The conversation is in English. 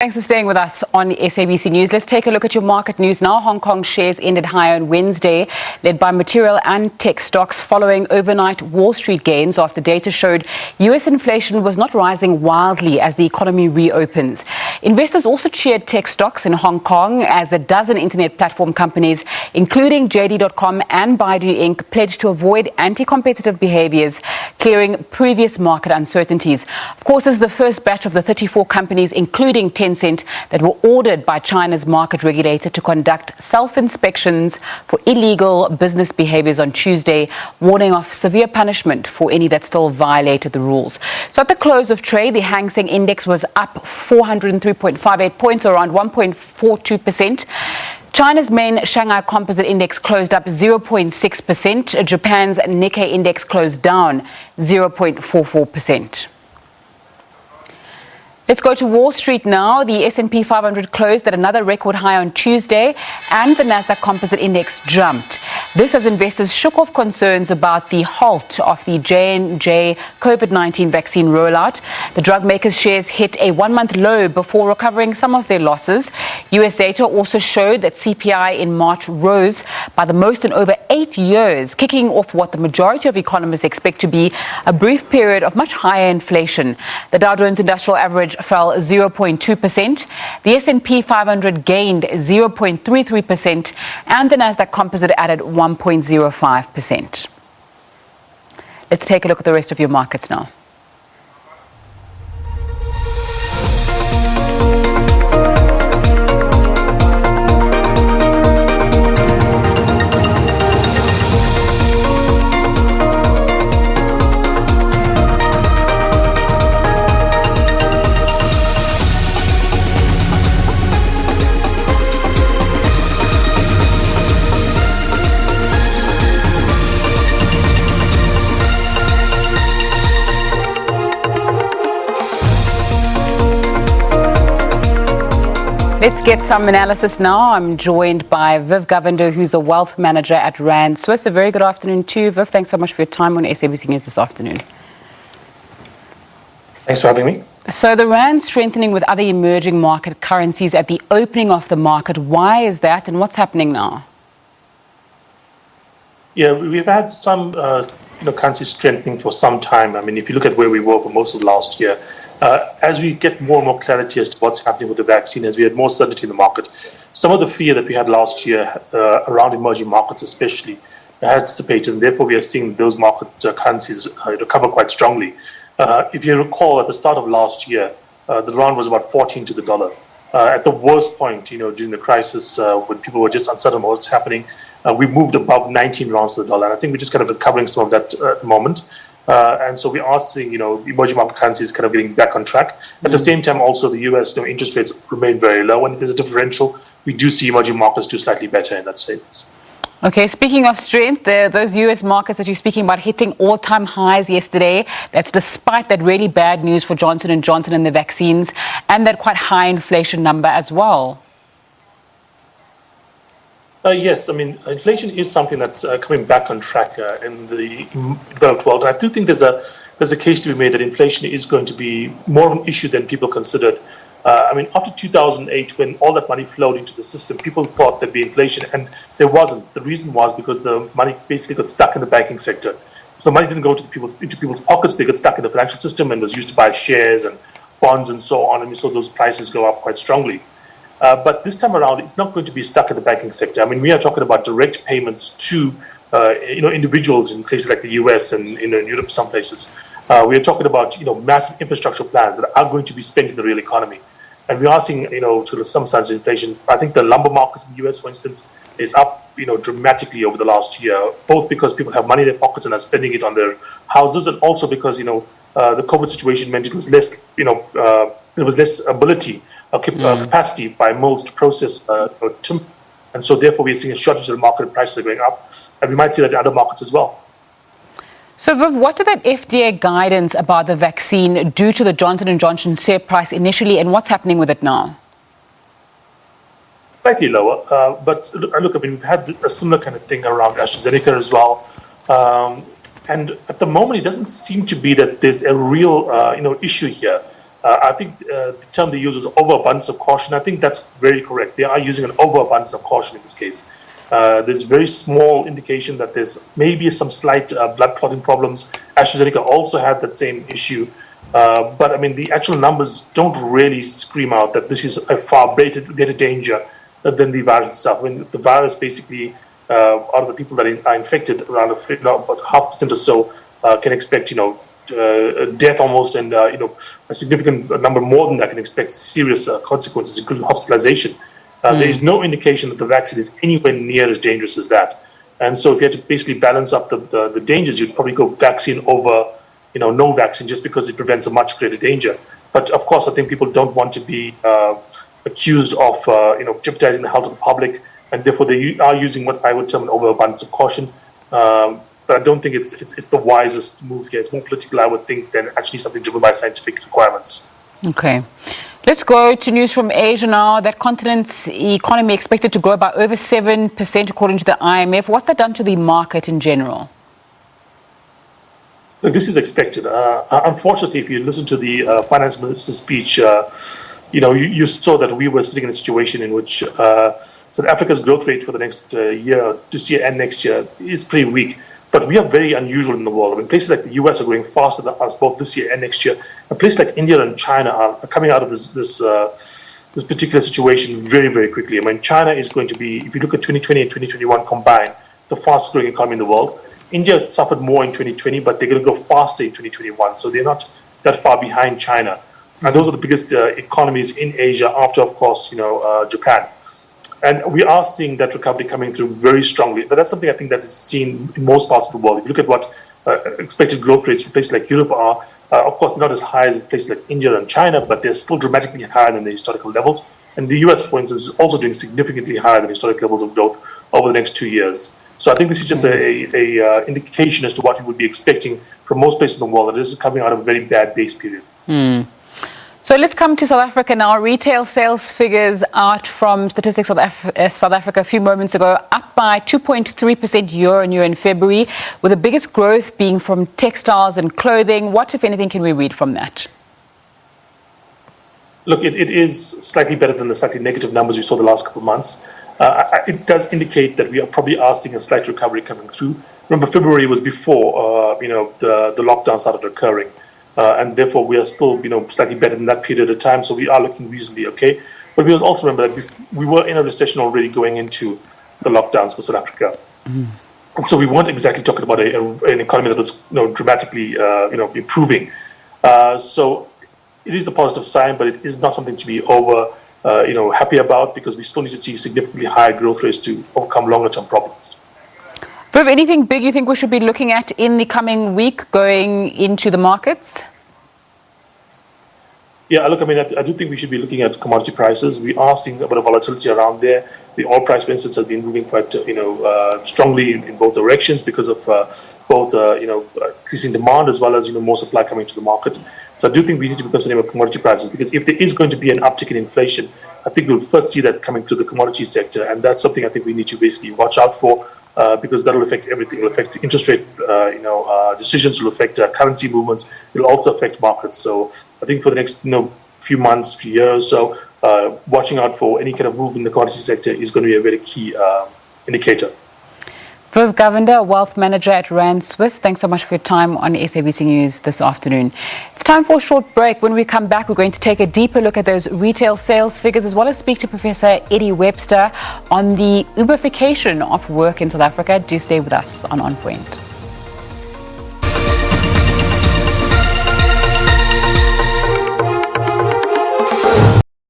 Thanks for staying with us on SABC News. Let's take a look at your market news now. Hong Kong shares ended higher on Wednesday, led by material and tech stocks following overnight Wall Street gains after data showed US inflation was not rising wildly as the economy reopens. Investors also cheered tech stocks in Hong Kong as a dozen internet platform companies, including JD.com and Baidu Inc., pledged to avoid anti-competitive behaviors, clearing previous market uncertainties. Of course, this is the first batch of the 34 companies, including Tencent, that were ordered by China's market regulator to conduct self-inspections for illegal business behaviors on Tuesday, warning of severe punishment for any that still violated the rules. So at the close of trade, the Hang Seng Index was up 403.58 points, or around 1.42%. China's main Shanghai Composite Index closed up 0.6%. Japan's Nikkei Index closed down 0.44%. Let's go to Wall Street now. The S&P 500 closed at another record high on Tuesday, and the Nasdaq Composite Index jumped. This as investors shook off concerns about the halt of the J&J COVID-19 vaccine rollout. The drug maker's shares hit a one-month low before recovering some of their losses. US data also showed that CPI in March rose by the most in over 8 years, kicking off what the majority of economists expect to be a brief period of much higher inflation. The Dow Jones Industrial Average fell 0.2%. The S&P 500 gained 0.33%, and the Nasdaq Composite added 1.05%. Let's take a look at the rest of your markets now. Let's get some analysis now. I'm joined by Viv Govender, who's a wealth manager at Rand Swiss. A very good afternoon to you, Viv. Thanks so much for your time on SABC News this afternoon. Thanks for having me. So the Rand strengthening with other emerging market currencies at the opening of the market. Why is that, and what's happening now? Yeah, we've had some currency strengthening for some time. I mean, if you look at where we were for most of last year, as we get more and more clarity as to what's happening with the vaccine, as we had more certainty in the market, some of the fear that we had last year around emerging markets especially has dissipated, and therefore we are seeing those market currencies recover quite strongly. If you recall, at the start of last year, the rand was about 14 to the dollar. At the worst point, during the crisis, when people were just uncertain about what's happening, we moved above 19 rands to the dollar. And I think we're just kind of recovering some of that at the moment. And so we are seeing, emerging market currencies kind of getting back on track. At the same time, also the US, interest rates remain very low, and if there's a differential, we do see emerging markets do slightly better in that sense. Okay, speaking of strength, those US markets that you're speaking about hitting all-time highs yesterday. That's despite that really bad news for Johnson & Johnson and the vaccines, and that quite high inflation number as well. Yes, I mean, inflation is something that's coming back on track in the developed world. And I do think there's a case to be made that inflation is going to be more of an issue than people considered. I mean, after 2008, when all that money flowed into the system, people thought there'd be inflation, and there wasn't. The reason was because the money basically got stuck in the banking sector. So money didn't go into people's pockets. They got stuck in the financial system and was used to buy shares and bonds and so on. And we saw those prices go up quite strongly. But this time around, it's not going to be stuck in the banking sector. I mean, we are talking about direct payments to individuals in places like the US and in Europe, some places. We are talking about massive infrastructure plans that are going to be spent in the real economy, and we are seeing sort of some signs of inflation. I think the lumber market in the US, for instance, is up dramatically over the last year, both because people have money in their pockets and are spending it on their houses, and also because the COVID situation meant it was less there was less ability. Capacity by mills to process timber. And so therefore we're seeing a shortage of the market and prices are going up. And we might see that in other markets as well. So Viv, what did that FDA guidance about the vaccine do to the Johnson & Johnson share price initially, and what's happening with it now? Slightly lower. But look, I mean, we've had a similar kind of thing around AstraZeneca as well. And at the moment, it doesn't seem to be that there's a real issue here. I think the term they use is overabundance of caution. I think that's very correct. They are using an overabundance of caution in this case. There's very small indication that there's maybe some slight blood clotting problems. AstraZeneca also had that same issue. But I mean, the actual numbers don't really scream out that this is a far greater danger than the virus itself. I mean, the virus basically, out of the people that are infected, around about 0.5% or so can expect, death almost, and a significant number more than that can expect serious consequences, including hospitalization. There is no indication that the vaccine is anywhere near as dangerous as that. And so if you had to basically balance up the dangers, you'd probably go vaccine over no vaccine, just because it prevents a much greater danger. But of course, I think people don't want to be accused of jeopardizing the health of the public, and therefore they are using what I would term an overabundance of caution. But I don't think it's the wisest move here. It's more political, I would think, than actually something driven by scientific requirements. Okay. Let's go to news from Asia now. That continent's economy expected to grow by over 7% according to the IMF. What's that done to the market in general? Look, this is expected. Unfortunately, if you listen to the finance minister's speech, you saw that we were sitting in a situation in which South Africa's growth rate for the next year, this year and next year, is pretty weak. But we are very unusual in the world. I mean, places like the US are growing faster than us both this year and next year. And places like India and China are coming out of this particular situation very, very quickly. I mean, China is going to be, if you look at 2020 and 2021 combined, the fastest growing economy in the world. India suffered more in 2020, but they're going to go faster in 2021. So they're not that far behind China. And those are the biggest economies in Asia after, of course, Japan. And we are seeing that recovery coming through very strongly. But that's something I think that is seen in most parts of the world. If you look at what expected growth rates for places like Europe are, of course, not as high as places like India and China, but they're still dramatically higher than the historical levels. And the US, for instance, is also doing significantly higher than historic levels of growth over the next 2 years. So I think this is just a indication as to what we would be expecting from most places in the world. That is coming out of a very bad base period. So let's come to South Africa now. Retail sales figures out from Statistics South Africa a few moments ago, up by 2.3% year-on-year in February, with the biggest growth being from textiles and clothing. What, if anything, can we read from that? Look, it is slightly better than the slightly negative numbers we saw the last couple of months. It does indicate that we are seeing a slight recovery coming through. Remember, February was before the lockdown started occurring. And therefore, we are still, slightly better than that period of time. So we are looking reasonably okay. But we must also remember that we were in a recession already going into the lockdowns for South Africa. And so we weren't exactly talking about an economy that was dramatically improving. So it is a positive sign, but it is not something to be happy about, because we still need to see significantly higher growth rates to overcome longer-term problems. Viv, anything big you think we should be looking at in the coming week going into the markets? Yeah, look, I mean, I do think we should be looking at commodity prices. We are seeing a bit of volatility around there. The oil price, for instance, has been moving quite, strongly in both directions because of both, increasing demand as well as, more supply coming to the market. So I do think we need to be concerned about commodity prices, because if there is going to be an uptick in inflation, I think we'll first see that coming through the commodity sector. And that's something I think we need to basically watch out for. Because that will affect everything. It will affect interest rate, decisions. Will affect currency movements. It will also affect markets. So I think for the next, few months, few years, so watching out for any kind of movement in the commodity sector is going to be a very key indicator. Viv Govender, Wealth Manager at Rand Swiss, thanks so much for your time on SABC News this afternoon. It's time for a short break. When we come back, we're going to take a deeper look at those retail sales figures, as well as speak to Professor Eddie Webster on the Uberification of work in South Africa. Do stay with us on Point.